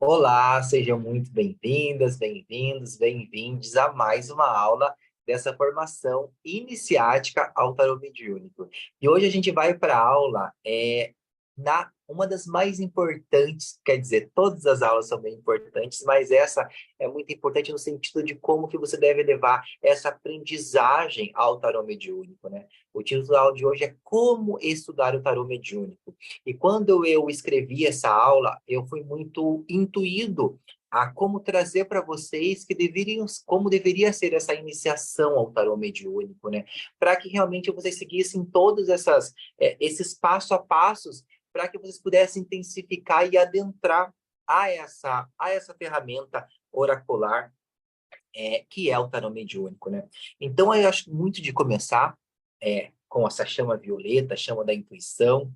Olá, sejam muito bem-vindas, bem-vindos, bem-vindes a mais uma aula dessa formação iniciática ao tarô mediúnico. E hoje a gente vai para a aula na uma das mais importantes, quer dizer, todas as aulas são bem importantes, mas essa é muito importante no sentido de como que você deve levar essa aprendizagem ao tarô mediúnico, né? O título da aula de hoje é Como estudar o tarô mediúnico. E quando eu escrevi essa aula, eu fui muito intuído a como trazer para vocês como deveria ser essa iniciação ao tarô mediúnico, né? Para que realmente vocês seguissem esses passo a passos, para que vocês pudessem intensificar e adentrar a essa ferramenta oracular, que é o tarô mediúnico, né? Então, eu acho muito de começar com essa chama violeta, a chama da intuição,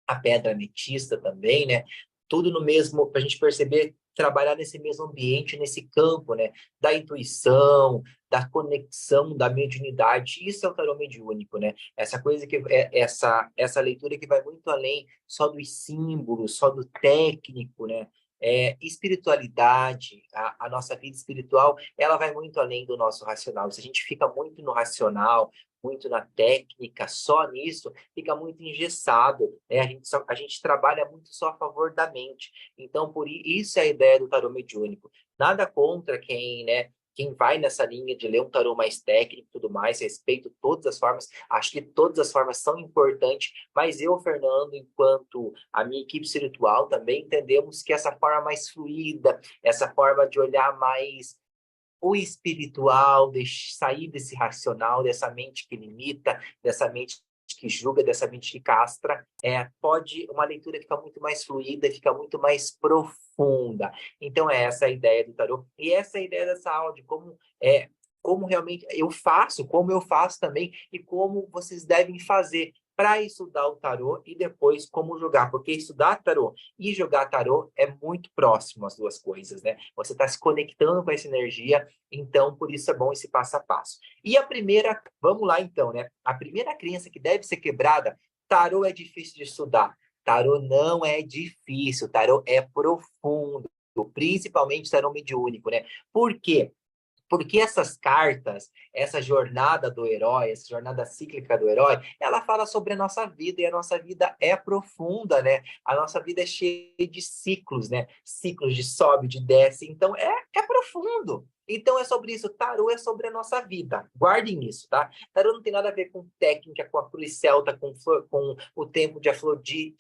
a pedra ametista também, né? Tudo no mesmo, para a gente perceber, trabalhar nesse mesmo ambiente, nesse campo, né? Da intuição, da conexão, da mediunidade. Isso é o tarô mediúnico, né? Essa coisa que essa leitura que vai muito além só dos símbolos, só do técnico, né? Espiritualidade, a nossa vida espiritual, ela vai muito além do nosso racional. Se a gente fica muito no racional, muito na técnica, só nisso, fica muito engessado, né? A gente trabalha muito só a favor da mente. Então, isso é a ideia do tarô mediúnico. Nada contra quem, né? Quem vai nessa linha de ler um tarô mais técnico e tudo mais, respeito todas as formas, acho que todas as formas são importantes, mas eu, Fernando, enquanto a minha equipe espiritual, também entendemos que essa forma mais fluida, essa forma de olhar mais o espiritual, sair desse racional, dessa mente que limita, dessa mente que julga, dessa mente que castra, pode uma leitura ficar muito mais fluida, fica muito mais profunda. Então, essa é a ideia do tarô. E essa é a ideia dessa aula, de como realmente eu faço, como eu faço também, e como vocês devem fazer para estudar o tarô e depois como jogar, porque estudar tarô e jogar tarô é muito próximo as duas coisas, né? Você está se conectando com essa energia, então por isso é bom esse passo a passo. E a primeira, vamos lá então, né? A primeira crença que deve ser quebrada: tarô é difícil de estudar. Tarô não é difícil, tarô é profundo, principalmente tarô mediúnico, né? Por quê? Porque essas cartas, essa jornada do herói, essa jornada cíclica do herói, ela fala sobre a nossa vida, e a nossa vida é profunda, né? A nossa vida é cheia de ciclos, né? Ciclos de sobe, de desce, então é profundo. Então é sobre isso, tarô é sobre a nossa vida. Guardem isso, tá? Tarô não tem nada a ver com técnica, com a cruz celta, com o tempo de Afrodite,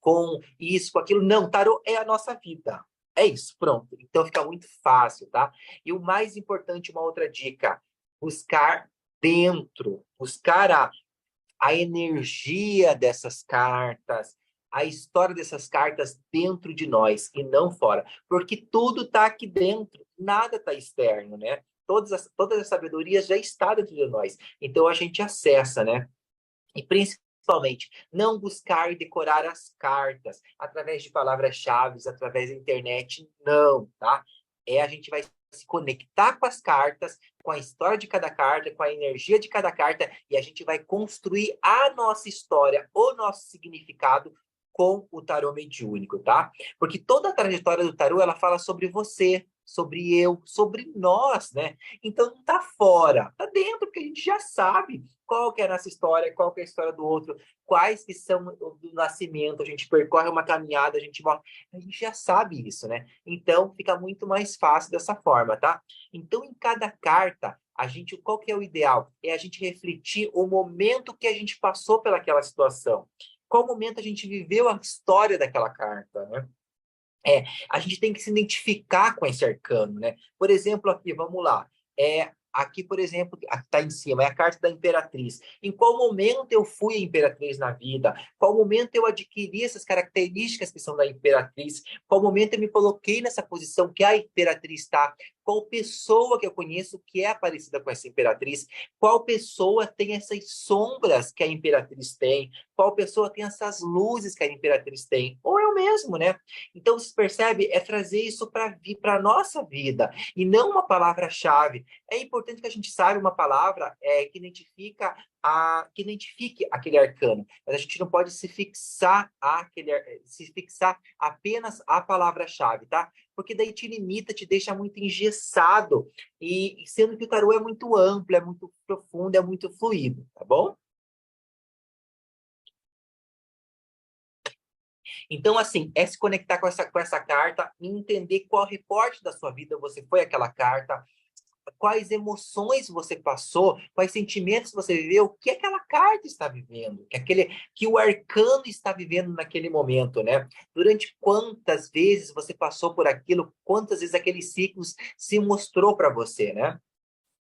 com isso, com aquilo. Não, tarô é a nossa vida. É isso, pronto. Então fica muito fácil, tá? E o mais importante, uma outra dica: buscar dentro, buscar a energia dessas cartas, a história dessas cartas dentro de nós e não fora. Porque tudo está aqui dentro, nada está externo, né? Todas as sabedorias já estão dentro de nós. Então a gente acessa, né? E principalmente, não buscar e decorar as cartas através de palavras-chave, através da internet, não, tá? A gente vai se conectar com as cartas, com a história de cada carta, com a energia de cada carta, e a gente vai construir a nossa história, o nosso significado com o tarô mediúnico, tá? Porque toda a trajetória do tarô, ela fala sobre você, sobre eu, sobre nós, né? Então não tá fora, tá dentro, porque a gente já sabe qual que é a nossa história, qual que é a história do outro, quais que são do nascimento, a gente percorre uma caminhada, a gente já sabe isso, né? Então fica muito mais fácil dessa forma, tá? Então em cada carta, qual que é o ideal? É a gente refletir o momento que a gente passou pelaquela situação. Qual momento a gente viveu a história daquela carta, né? A gente tem que se identificar com esse arcano, né? Por exemplo, aqui, vamos lá. Aqui, por exemplo, aqui está em cima, é a carta da Imperatriz. Em qual momento eu fui a Imperatriz na vida? Qual momento eu adquiri essas características que são da Imperatriz? Qual momento eu me coloquei nessa posição que a Imperatriz está? Qual pessoa que eu conheço que é parecida com essa Imperatriz? Qual pessoa tem essas sombras que a Imperatriz tem? Qual pessoa tem essas luzes que a Imperatriz tem? Ou eu mesmo, né? Então, você percebe? É trazer isso para a nossa vida, e não uma palavra-chave. É importante que a gente saiba uma palavra que identifica que identifique aquele arcano, mas a gente não pode se fixar apenas à palavra-chave, tá? Porque daí te limita, te deixa muito engessado, e sendo que o tarô é muito amplo, é muito profundo, é muito fluido, tá bom? Então, assim, é se conectar com essa carta e entender qual reporte da sua vida você foi aquela carta, quais emoções você passou, quais sentimentos você viveu, o que aquela carta está vivendo, que o arcano está vivendo naquele momento, né? Durante quantas vezes você passou por aquilo, quantas vezes aqueles ciclos se mostrou para você, né?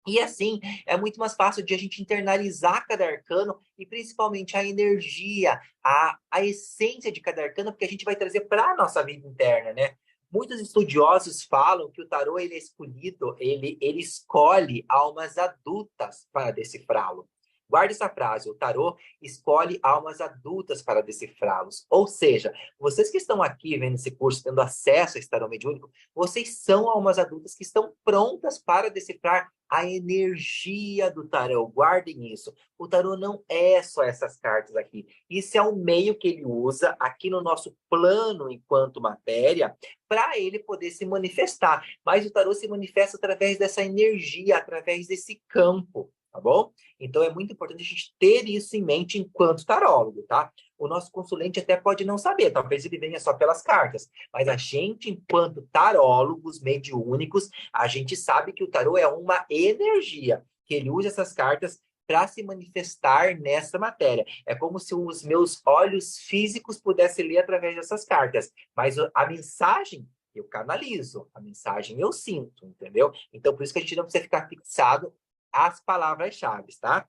E assim, é muito mais fácil de a gente internalizar cada arcano e principalmente a energia, a essência de cada arcano, porque a gente vai trazer para a nossa vida interna, né? Muitos estudiosos falam que o tarô ele é escolhido, ele escolhe almas adultas para decifrá-lo. Guarde essa frase, o tarô escolhe almas adultas para decifrá-los. Ou seja, vocês que estão aqui vendo esse curso, tendo acesso a esse tarô mediúnico, vocês são almas adultas que estão prontas para decifrar a energia do tarô. Guardem isso. O tarô não é só essas cartas aqui. Isso é o meio que ele usa aqui no nosso plano enquanto matéria para ele poder se manifestar. Mas o tarô se manifesta através dessa energia, através desse campo, tá bom? Então é muito importante a gente ter isso em mente enquanto tarólogo, tá? O nosso consulente até pode não saber, talvez ele venha só pelas cartas, mas a gente, enquanto tarólogos mediúnicos, a gente sabe que o tarô é uma energia, que ele usa essas cartas para se manifestar nessa matéria. É como se os meus olhos físicos pudessem ler através dessas cartas, mas a mensagem eu canalizo, a mensagem eu sinto, entendeu? Então, por isso que a gente não precisa ficar fixado às palavras-chave, tá?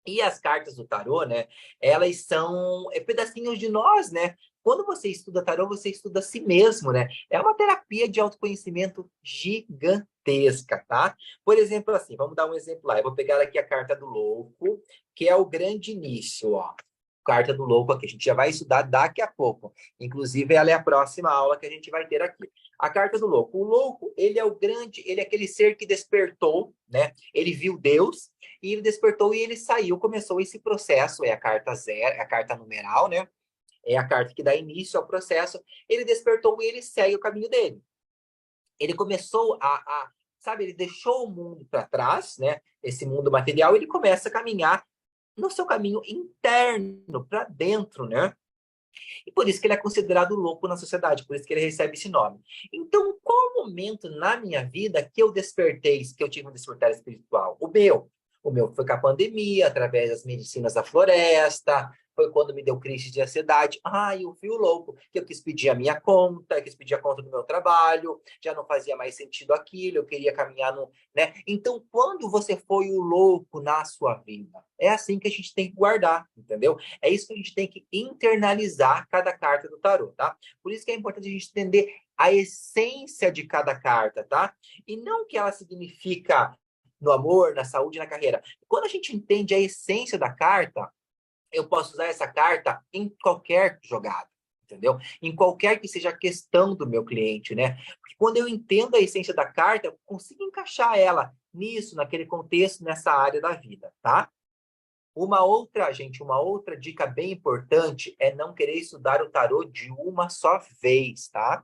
E as cartas do tarô, né? Elas são pedacinhos de nós, né? Quando você estuda tarô, você estuda a si mesmo, né? É uma terapia de autoconhecimento gigantesca, tá? Por exemplo, assim, vamos dar um exemplo lá. Eu vou pegar aqui a carta do louco, que é o grande início, ó. Carta do louco aqui. A gente já vai estudar daqui a pouco. Inclusive, ela é a próxima aula que a gente vai ter aqui. A carta do louco. O louco, ele é o grande, ele é aquele ser que despertou, né? Ele viu Deus e ele despertou e ele saiu, começou esse processo, é a carta zero, é a carta numeral, né? É a carta que dá início ao processo. Ele despertou e ele segue o caminho dele. Ele começou sabe, ele deixou o mundo para trás, né? Esse mundo material, e ele começa a caminhar no seu caminho interno, para dentro, né? E por isso que ele é considerado louco na sociedade, por isso que ele recebe esse nome. Então, qual o momento na minha vida que eu despertei, que eu tive um despertar espiritual? O meu. O meu foi com a pandemia, através das medicinas da floresta, foi quando me deu crise de ansiedade. Ai, eu fui o louco, que eu quis pedir a minha conta, eu quis pedir a conta do meu trabalho, já não fazia mais sentido aquilo, eu queria caminhar no, né? Então, quando você foi o louco na sua vida, é assim que a gente tem que guardar, entendeu? É isso que a gente tem que internalizar cada carta do tarô, tá? Por isso que é importante a gente entender a essência de cada carta, tá? E não o que ela significa no amor, na saúde, na carreira. Quando a gente entende a essência da carta, eu posso usar essa carta em qualquer jogada, entendeu? Em qualquer que seja a questão do meu cliente, né? Porque quando eu entendo a essência da carta, eu consigo encaixar ela nisso, naquele contexto, nessa área da vida, tá? Uma outra dica bem importante é não querer estudar o tarô de uma só vez, tá?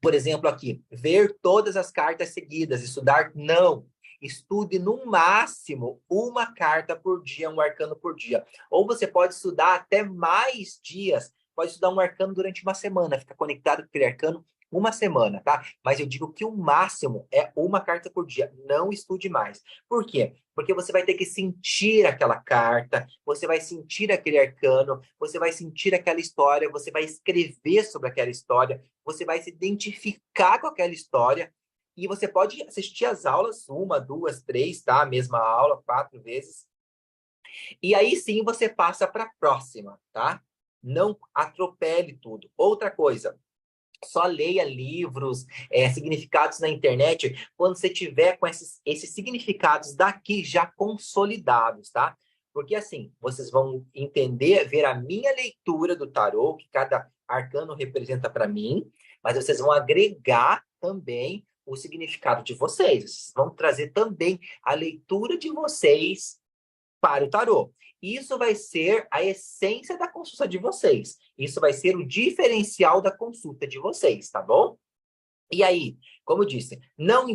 Por exemplo, aqui, ver todas as cartas seguidas, estudar, não. Estude no máximo uma carta por dia, um arcano por dia. Ou você pode estudar até mais dias, pode estudar um arcano durante uma semana, fica conectado com aquele arcano uma semana, tá? Mas eu digo que o máximo é uma carta por dia, não estude mais. Por quê? Porque você vai ter que sentir aquela carta, você vai sentir aquele arcano, você vai sentir aquela história, você vai escrever sobre aquela história, você vai se identificar com aquela história e você pode assistir as aulas, uma, duas, três, tá? A mesma aula, 4 vezes. E aí sim você passa para a próxima, tá? Não atropele tudo. Outra coisa, só leia livros, significados na internet, quando você tiver com esses significados daqui já consolidados, tá? Porque assim, vocês vão entender, ver a minha leitura do tarô, que cada arcano representa para mim, mas vocês vão agregar também o significado de vocês. Vocês vão trazer também a leitura de vocês para o tarô. Isso vai ser a essência da consulta de vocês. Isso vai ser o diferencial da consulta de vocês, tá bom? E aí, como eu disse, não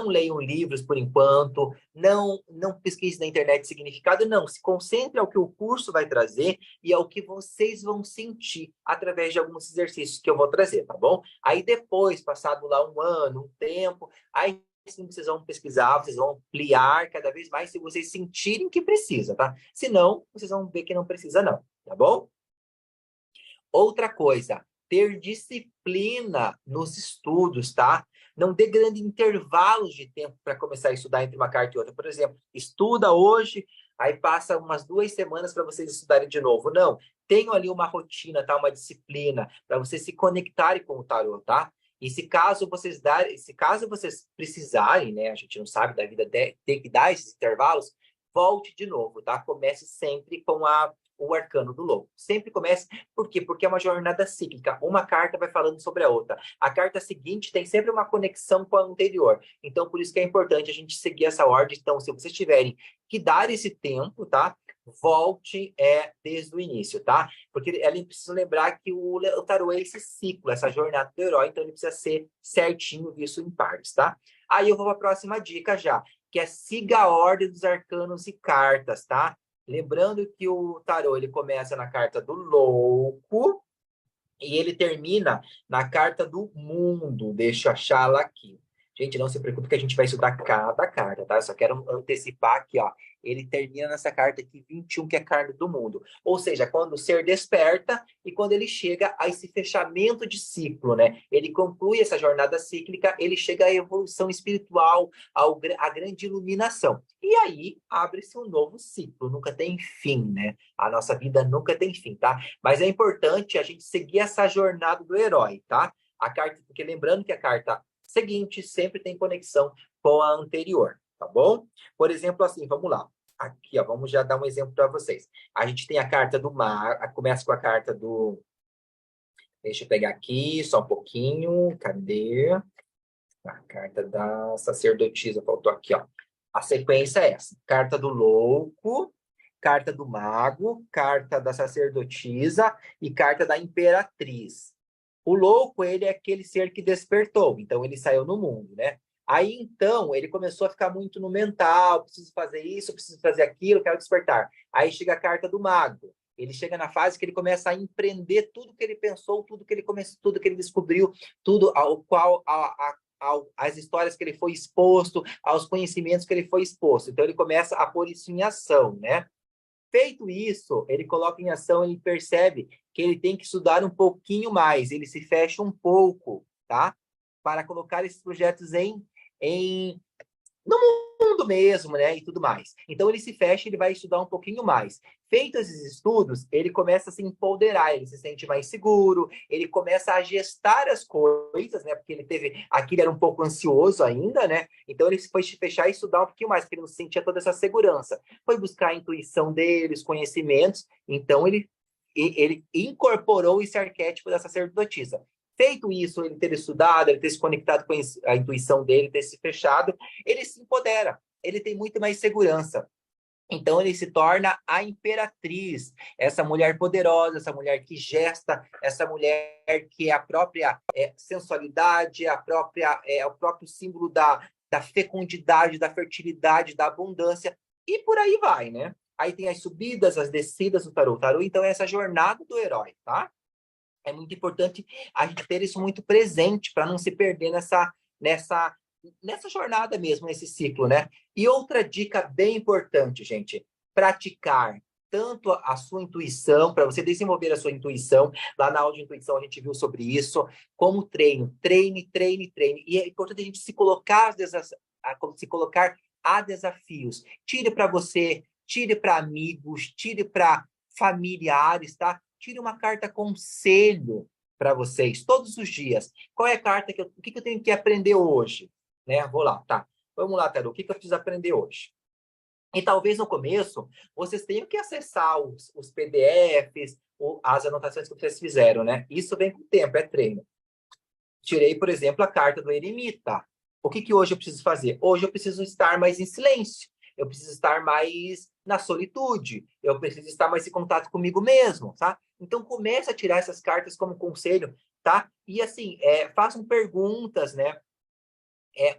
leiam livros por enquanto, não pesquise na internet significado, não, se concentre ao que o curso vai trazer e ao que vocês vão sentir através de alguns exercícios que eu vou trazer, tá bom? Aí depois, passado lá um ano, um tempo, aí sim vocês vão pesquisar, vocês vão ampliar cada vez mais se vocês sentirem que precisa, tá? Se não, vocês vão ver que não precisa não, tá bom? Outra coisa, ter disciplina nos estudos, tá? Não dê grandes intervalos de tempo para começar a estudar entre uma carta e outra. Por exemplo, estuda hoje, aí passa umas 2 semanas para vocês estudarem de novo. Não, tenham ali uma rotina, tá? Uma disciplina para vocês se conectarem com o tarô, tá? E se caso vocês precisarem, né? A gente não sabe da vida ter que dar esses intervalos, volte de novo, tá? Comece sempre com o arcano do lobo. Sempre comece, por quê? Porque é uma jornada cíclica. Uma carta vai falando sobre a outra. A carta seguinte tem sempre uma conexão com a anterior. Então, por isso que é importante a gente seguir essa ordem. Então, se vocês tiverem que dar esse tempo, tá? Volte desde o início, tá? Porque ele precisa lembrar que o tarô é esse ciclo, essa jornada do herói, então ele precisa ser certinho, visto em partes, tá? Aí eu vou para a próxima dica já, que é siga a ordem dos arcanos e cartas, tá? Lembrando que o tarô ele começa na carta do louco e ele termina na carta do mundo. Deixa eu achá-la aqui. Gente, não se preocupe que a gente vai estudar cada carta, tá? Eu só quero antecipar aqui, ó. Ele termina nessa carta aqui, 21, que é a carta do mundo. Ou seja, quando o ser desperta e quando ele chega a esse fechamento de ciclo, né? Ele conclui essa jornada cíclica, ele chega à evolução espiritual, à grande iluminação. E aí, abre-se um novo ciclo. Nunca tem fim, né? A nossa vida nunca tem fim, tá? Mas é importante a gente seguir essa jornada do herói, tá? A carta, porque lembrando que a carta seguinte sempre tem conexão com a anterior, tá bom? Por exemplo, assim, vamos lá. Aqui, ó, vamos já dar um exemplo para vocês. A gente tem a carta do mar, começa com a carta do... Deixa eu pegar aqui, só um pouquinho. Cadê? A carta da sacerdotisa, faltou aqui, ó. A sequência é essa: carta do louco, carta do mago, carta da sacerdotisa e carta da imperatriz. O louco, ele é aquele ser que despertou, então ele saiu no mundo, né? Aí então ele começou a ficar muito no mental, preciso fazer isso, preciso fazer aquilo, quero despertar. Aí chega a carta do mago. Ele chega na fase que ele começa a empreender tudo que ele pensou, tudo que ele começou, tudo que ele descobriu, tudo ao qual às histórias que ele foi exposto, aos conhecimentos que ele foi exposto. Então ele começa a pôr isso em ação, né? Feito isso, ele coloca em ação, ele percebe que ele tem que estudar um pouquinho mais, ele se fecha um pouco, tá? Para colocar esses projetos no mundo mesmo, né? E tudo mais. Então ele se fecha, ele vai estudar um pouquinho mais. Feitos esses estudos, ele começa a se empoderar, ele se sente mais seguro, ele começa a gestar as coisas, né? Porque aqui ele era um pouco ansioso ainda, né? Então ele foi se fechar e estudar um pouquinho mais, porque ele não sentia toda essa segurança. Foi buscar a intuição dele, os conhecimentos, então ele incorporou esse arquétipo da sacerdotisa. Feito isso, ele ter estudado, ele ter se conectado com a intuição dele, ter se fechado, ele se empodera, ele tem muito mais segurança. Então ele se torna a imperatriz, essa mulher poderosa, essa mulher que gesta, essa mulher que é a própria sensualidade, o próprio símbolo da fecundidade, da fertilidade, da abundância, e por aí vai, né? Aí tem as subidas, as descidas do tarô. O tarô, então, é essa jornada do herói, tá? É muito importante a gente ter isso muito presente para não se perder nessa jornada mesmo, nesse ciclo, né? E outra dica bem importante, gente, praticar tanto a sua intuição, para você desenvolver a sua intuição. Lá na aula de intuição a gente viu sobre isso, como treino. Treine, treine, treine. E é importante a gente se colocar a desafios. Tire para você, tire para amigos, tire para familiares, tá? Tire uma carta conselho para vocês todos os dias. Qual é a carta o que eu tenho que aprender hoje? Né? Vou lá, tá. Vamos lá, Tarô. O que eu preciso aprender hoje? E talvez no começo vocês tenham que acessar os PDFs, as anotações que vocês fizeram, né? Isso vem com o tempo, é treino. Tirei, por exemplo, a carta do eremita. O que hoje eu preciso fazer? Hoje eu preciso estar mais em silêncio. Eu preciso estar mais na solitude. Eu preciso estar mais em contato comigo mesmo, tá? Então comece a tirar essas cartas como conselho, tá? E assim, façam perguntas, né?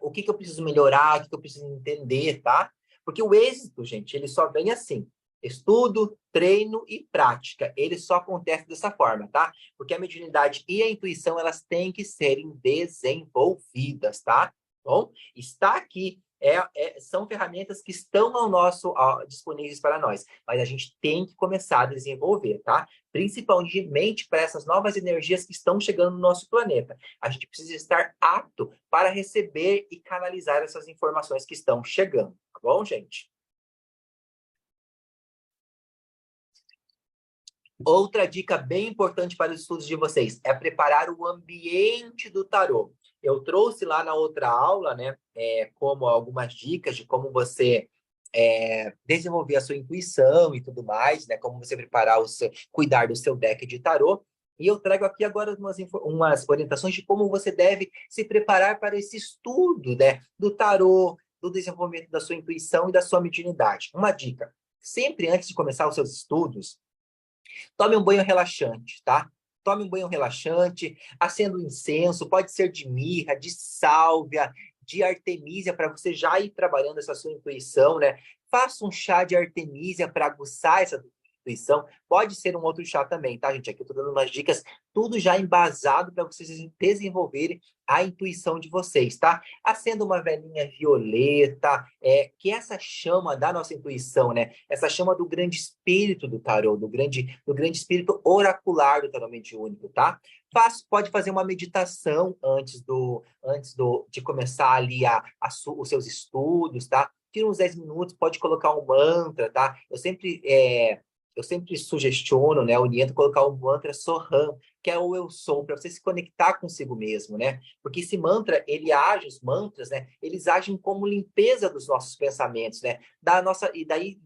O que eu preciso melhorar, o que eu preciso entender, tá? Porque o êxito, gente, ele só vem assim. Estudo, treino e prática. Ele só acontece dessa forma, tá? Porque a mediunidade e a intuição, elas têm que serem desenvolvidas, tá? Bom, está aqui. São ferramentas que estão disponíveis para nós, mas a gente tem que começar a desenvolver, tá? Principalmente para essas novas energias que estão chegando no nosso planeta. A gente precisa estar apto para receber e canalizar essas informações que estão chegando, tá bom, gente? Outra dica bem importante para os estudos de vocês é preparar o ambiente do tarô. Eu trouxe lá na outra aula, né, como algumas dicas de como você desenvolver a sua intuição e tudo mais, né, como você preparar cuidar do seu deck de tarô. E eu trago aqui agora umas orientações de como você deve se preparar para esse estudo, né, do tarô, do desenvolvimento da sua intuição e da sua mediunidade. Uma dica: sempre antes de começar os seus estudos, tome um banho relaxante, tá? Tome um banho relaxante, acenda um incenso, pode ser de mirra, de sálvia, de artemisia, para você já ir trabalhando essa sua intuição, né? Faça um chá de artemisia para aguçar essa intuição. Pode ser um outro chá também, tá, gente? Aqui eu tô dando umas dicas, tudo já embasado para vocês desenvolverem a intuição de vocês, tá? Acenda uma velinha violeta, que essa chama da nossa intuição, né? Essa chama do grande espírito do tarô, do grande espírito oracular do tarô mediúnico, tá? Pode fazer uma meditação de começar ali os seus estudos, tá? Tira uns 10 minutos, pode colocar um mantra, tá? Eu sempre sugestiono, né, oriento colocar o mantra Soham, que é o eu sou, para você se conectar consigo mesmo, né? Porque esse mantra, os mantras, né, eles agem como limpeza dos nossos pensamentos, né? E daí,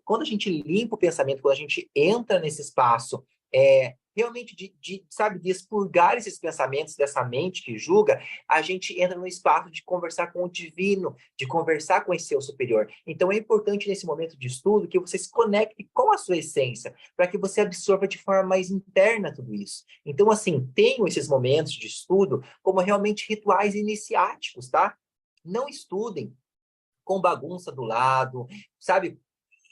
quando a gente limpa o pensamento, quando a gente entra nesse espaço, realmente sabe, de expurgar esses pensamentos dessa mente que julga, a gente entra no espaço de conversar com o divino, de conversar com esse eu superior. Então é importante nesse momento de estudo que você se conecte com a sua essência, para que você absorva de forma mais interna tudo isso. Então, assim, tenham esses momentos de estudo como realmente rituais iniciáticos, tá? Não estudem com bagunça do lado, sabe?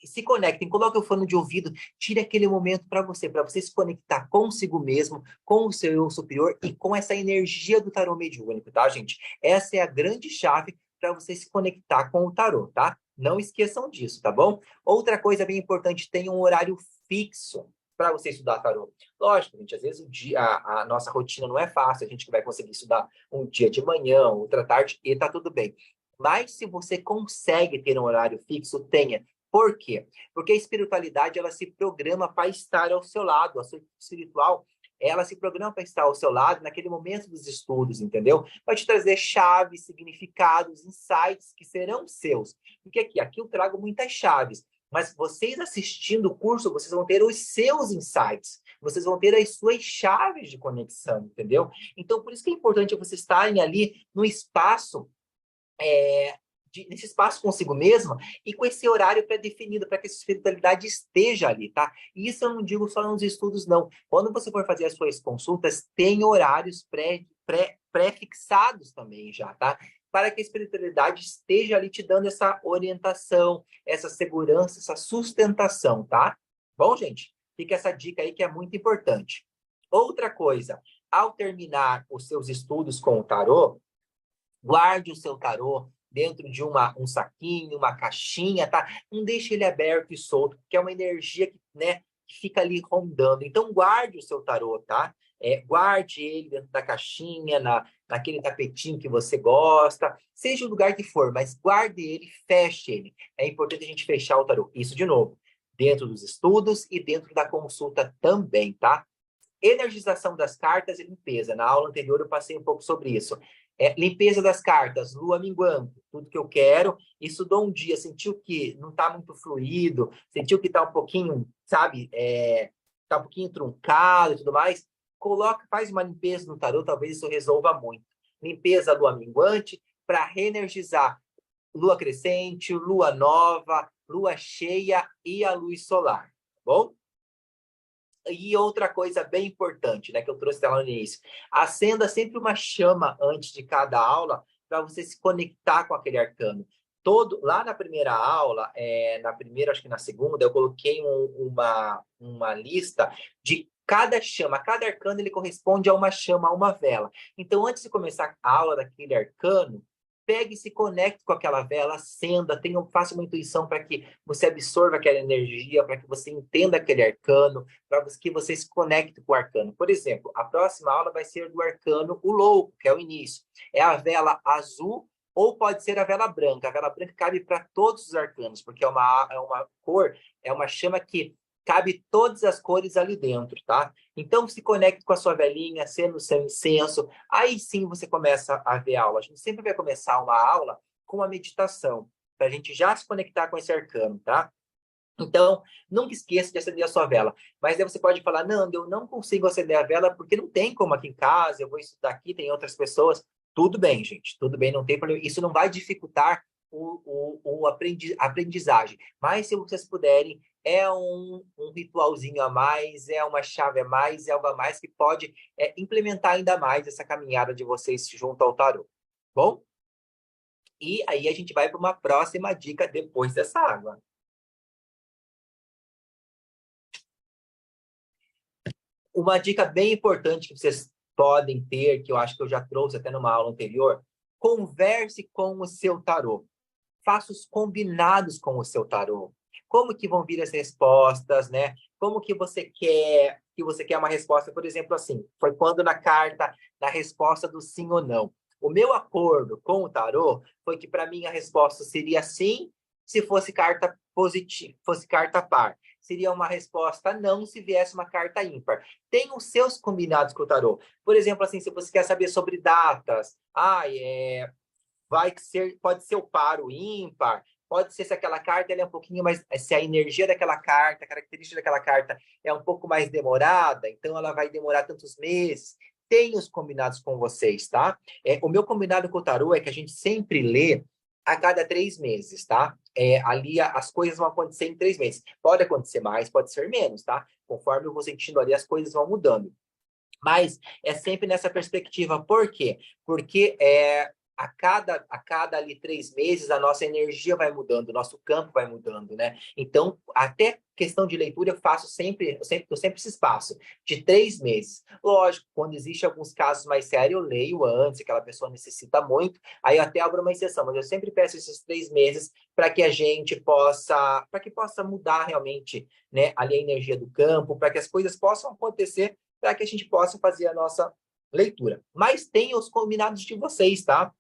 Se conectem, coloque o fone de ouvido, tire aquele momento para você se conectar consigo mesmo, com o seu eu superior e com essa energia do tarô mediúnico, tá, gente? Essa é a grande chave para você se conectar com o tarô, tá? Não esqueçam disso, tá bom? Outra coisa bem importante, tenha um horário fixo para você estudar tarô. Lógico, gente, às vezes a nossa rotina não é fácil, a gente que vai conseguir estudar um dia de manhã, outra tarde, e tá tudo bem. Mas se você consegue ter um horário fixo, tenha. Por quê? Porque a espiritualidade, ela se programa para estar ao seu lado. A sua espiritual, ela se programa para estar ao seu lado naquele momento dos estudos, entendeu? Vai te trazer chaves, significados, insights que serão seus. Porque aqui eu trago muitas chaves. Mas vocês assistindo o curso, vocês vão ter os seus insights. Vocês vão ter as suas chaves de conexão, entendeu? Então, por isso que é importante vocês estarem ali no espaço nesse espaço consigo mesma e com esse horário pré-definido para que essa espiritualidade esteja ali, tá? E isso eu não digo só nos estudos, não. Quando você for fazer as suas consultas, tem horários pré-fixados também já, tá? Para que a espiritualidade esteja ali te dando essa orientação, essa segurança, essa sustentação, tá? Bom, gente, fica essa dica aí que é muito importante. Outra coisa, ao terminar os seus estudos com o tarô, guarde o seu tarô dentro de um saquinho, uma caixinha, tá? Não deixe ele aberto e solto, porque é uma energia que, né, que fica ali rondando. Então, guarde o seu tarô, tá? Guarde ele dentro da caixinha, naquele tapetinho que você gosta, seja o lugar que for, mas guarde ele, feche ele. É importante a gente fechar o tarô. Isso, de novo, dentro dos estudos e dentro da consulta também, tá? Energização das cartas e limpeza. Na aula anterior eu passei um pouco sobre isso. Limpeza das cartas, lua minguante, tudo que eu quero. Estudou um dia, sentiu que não está muito fluido, sentiu que está um pouquinho, sabe, está um pouquinho truncado e tudo mais. Faz uma limpeza no tarô, talvez isso resolva muito. Limpeza lua minguante, para reenergizar lua crescente, lua nova, lua cheia e a luz solar, tá bom? E outra coisa bem importante, né, que eu trouxe lá no início, acenda sempre uma chama antes de cada aula para você se conectar com aquele arcano. Lá na primeira aula, na primeira, acho que na segunda, eu coloquei uma lista de cada chama, cada arcano ele corresponde a uma chama, a uma vela. Então, antes de começar a aula daquele arcano, pegue e se conecte com aquela vela, acenda, faça uma intuição para que você absorva aquela energia, para que você entenda aquele arcano, para que você se conecte com o arcano. Por exemplo, a próxima aula vai ser do arcano o louco, que é o início. É a vela azul ou pode ser a vela branca. A vela branca cabe para todos os arcanos, porque é uma cor, é uma chama que cabe todas as cores ali dentro, tá? Então, se conecte com a sua velinha, acenda o seu incenso, aí sim você começa a ver a aula. A gente sempre vai começar uma aula com uma meditação, para a gente já se conectar com esse arcano, tá? Então, nunca esqueça de acender a sua vela. Mas aí você pode falar, Nando, eu não consigo acender a vela porque não tem como aqui em casa, eu vou estudar aqui, tem outras pessoas. Tudo bem, gente, tudo bem, não tem problema. Isso não vai dificultar aprendizagem. Mas se vocês puderem, é um ritualzinho a mais, é uma chave a mais, é algo a mais que pode implementar ainda mais essa caminhada de vocês junto ao tarô. Bom? E aí a gente vai para uma próxima dica depois dessa água. Uma dica bem importante que vocês podem ter, que eu acho que eu já trouxe até numa aula anterior, converse com o seu tarô. Faça os combinados com o seu tarô. Como que vão vir as respostas, né? Como que você quer uma resposta, por exemplo, assim, foi quando na resposta do sim ou não. O meu acordo com o tarô foi que para mim a resposta seria sim, se fosse carta positiva, fosse carta par. Seria uma resposta não se viesse uma carta ímpar. Tem os seus combinados com o tarô. Por exemplo, assim, se você quer saber sobre datas, pode ser o par, o ímpar, pode ser se aquela carta ela é um pouquinho mais, se a energia daquela carta, a característica daquela carta é um pouco mais demorada, então ela vai demorar tantos meses. Tem os combinados com vocês, tá? O meu combinado com o tarô é que a gente sempre lê a cada 3 meses, tá? Ali as coisas vão acontecer em 3 meses. Pode acontecer mais, pode ser menos, tá? Conforme eu vou sentindo ali, as coisas vão mudando. Mas é sempre nessa perspectiva. Por quê? Porque a cada ali 3 meses a nossa energia vai mudando, o nosso campo vai mudando, né? Então, até questão de leitura eu sempre esse espaço de 3 meses. Lógico, quando existe alguns casos mais sérios, eu leio antes, aquela pessoa necessita muito, aí eu até abro uma exceção, mas eu sempre peço esses 3 meses para que a gente possa mudar realmente, né, ali a energia do campo, para que as coisas possam acontecer para que a gente possa fazer a nossa leitura. Mas tem os combinados de vocês, tá?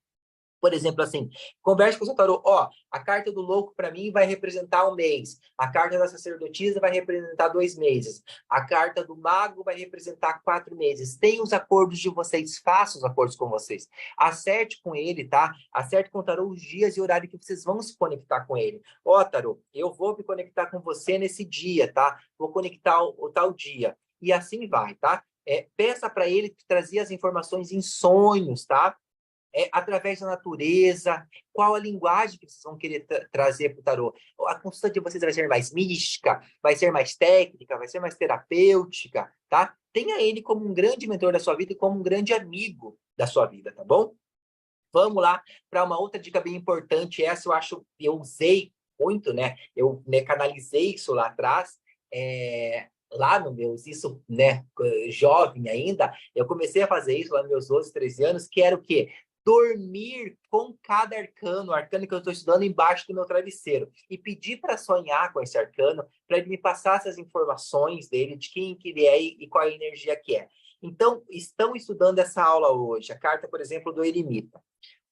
Por exemplo, assim, converse com o seu tarô. Ó, a carta do louco para mim vai representar um mês. A carta da sacerdotisa vai representar 2 meses. A carta do mago vai representar 4 meses. Tem os acordos de vocês, faça os acordos com vocês. Acerte com ele, tá? Acerte com o tarô os dias e horário que vocês vão se conectar com ele. Ó, tarô, eu vou me conectar com você nesse dia, tá? Vou conectar o tal dia. E assim vai, tá? Peça para ele trazer as informações em sonhos, tá? Através da natureza, qual a linguagem que vocês vão querer trazer para o tarô. A consulta de vocês vai ser mais mística, vai ser mais técnica, vai ser mais terapêutica, tá? Tenha ele como um grande mentor da sua vida e como um grande amigo da sua vida, tá bom? Vamos lá para uma outra dica bem importante. Essa eu usei muito, né? Eu, né, canalizei isso lá atrás, lá no meus, isso, né, jovem ainda, eu comecei a fazer isso lá nos meus 12, 13 anos, que era o quê? Dormir com cada arcano, o arcano que eu estou estudando embaixo do meu travesseiro, e pedir para sonhar com esse arcano, para ele me passar essas informações dele, de quem que ele é e qual a energia que é. Então, estão estudando essa aula hoje, a carta, por exemplo, do Eremita.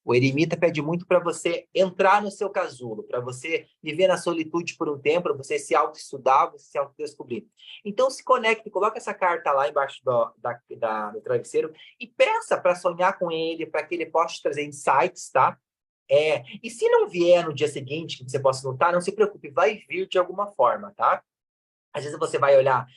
O eremita pede muito para você entrar no seu casulo, para você viver na solitude por um tempo, para você se autoestudar, você se autodescobrir. Então, se conecte, coloca essa carta lá embaixo do travesseiro e peça para sonhar com ele, para que ele possa te trazer insights, tá? E se não vier no dia seguinte, que você possa notar, não se preocupe, vai vir de alguma forma, tá? Às vezes você vai olhar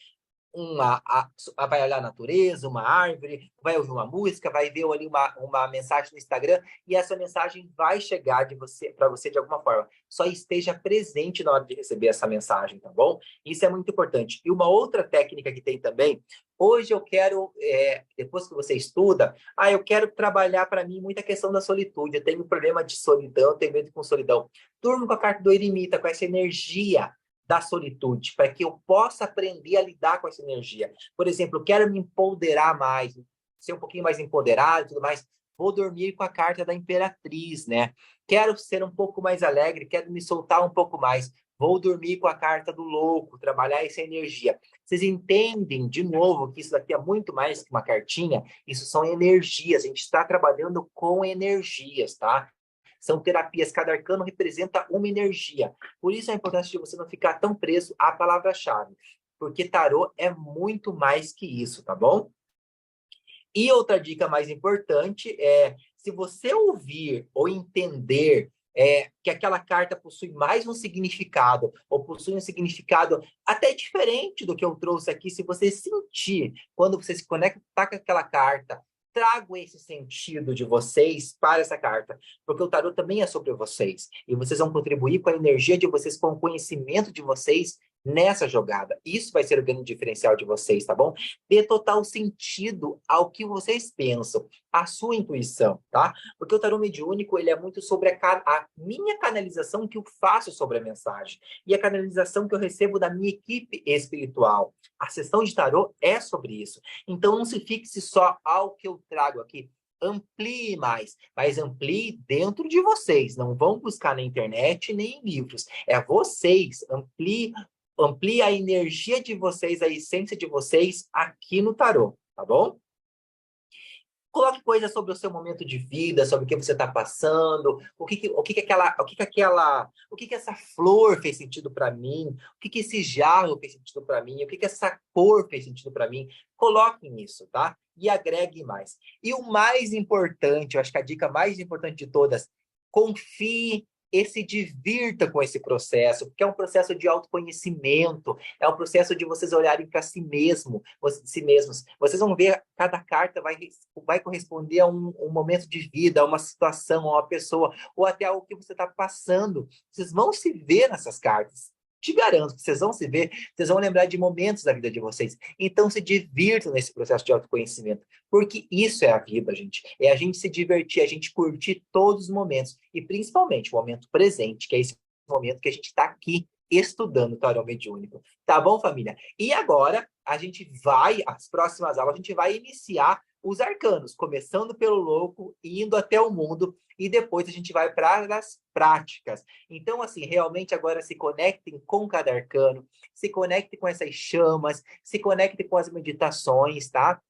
vai olhar a natureza, uma árvore, vai ouvir uma música, vai ver ali uma mensagem no Instagram e essa mensagem vai chegar para você de alguma forma. Só esteja presente na hora de receber essa mensagem, tá bom? Isso é muito importante. E uma outra técnica que tem também, hoje eu quero, depois que você estuda, eu quero trabalhar para mim muita questão da solitude, eu tenho problema de solidão, eu tenho medo com solidão. Durmo com a carta do eremita, com essa energia da solitude, para que eu possa aprender a lidar com essa energia. Por exemplo, eu quero me empoderar mais, ser um pouquinho mais empoderado e tudo mais. Vou dormir com a carta da Imperatriz, né? Quero ser um pouco mais alegre, quero me soltar um pouco mais. Vou dormir com a carta do louco, trabalhar essa energia. Vocês entendem, de novo, que isso daqui é muito mais que uma cartinha? Isso são energias. A gente está trabalhando com energias, tá? São terapias, cada arcano representa uma energia. Por isso a importância de você não ficar tão preso à palavra-chave. Porque tarô é muito mais que isso, tá bom? E outra dica mais importante é, se você ouvir ou entender que aquela carta possui mais um significado, ou possui um significado até diferente do que eu trouxe aqui, se você sentir, quando você se conecta com aquela carta, trago esse sentido de vocês para essa carta, porque o tarot também é sobre vocês, e vocês vão contribuir com a energia de vocês, com o conhecimento de vocês nessa jogada. Isso vai ser o grande diferencial de vocês, tá bom? Dê total sentido ao que vocês pensam, à sua intuição, tá? Porque o tarô mediúnico, ele é muito sobre a minha canalização que eu faço sobre a mensagem e a canalização que eu recebo da minha equipe espiritual. A sessão de tarô é sobre isso. Então, não se fixe só ao que eu trago aqui. Amplie mais, mas amplie dentro de vocês. Não vão buscar na internet nem em livros. É vocês. Amplie a energia de vocês, a essência de vocês aqui no tarô, tá bom? Coloque coisas sobre o seu momento de vida, sobre o que você está passando, o que essa flor fez sentido para mim, o que esse jarro fez sentido para mim, o que essa cor fez sentido para mim. Coloque nisso, tá? E agregue mais. E o mais importante, eu acho que a dica mais importante de todas, confie e se divirta com esse processo, porque é um processo de autoconhecimento, é um processo de vocês olharem para si mesmos. Vocês vão ver, cada carta vai corresponder a um momento de vida, a uma situação, a uma pessoa, ou até algo que você está passando. Vocês vão se ver nessas cartas. Te garanto que vocês vão se ver, vocês vão lembrar de momentos da vida de vocês. Então, se divirtam nesse processo de autoconhecimento, porque isso é a vida, gente. É a gente se divertir, a gente curtir todos os momentos, e principalmente o momento presente, que é esse momento que a gente está aqui estudando tarô mediúnico. Tá bom, família? E agora, as próximas aulas, a gente vai iniciar os arcanos, começando pelo louco, indo até o mundo, e depois a gente vai para as práticas. Então, assim, realmente agora se conectem com cada arcano, se conectem com essas chamas, se conectem com as meditações, tá?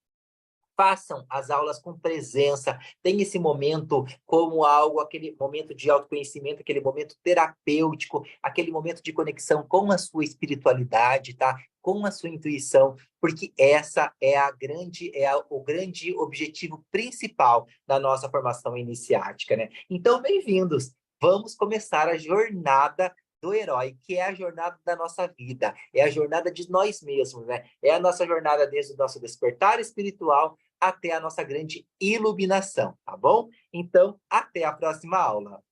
Façam as aulas com presença, tenha esse momento como algo, aquele momento de autoconhecimento, aquele momento terapêutico, aquele momento de conexão com a sua espiritualidade, tá? Com a sua intuição, porque essa é o grande objetivo principal da nossa formação iniciática, né? Então, bem-vindos! Vamos começar a jornada do herói, que é a jornada da nossa vida, é a jornada de nós mesmos, né? É a nossa jornada desde o nosso despertar espiritual até a nossa grande iluminação, tá bom? Então, até a próxima aula.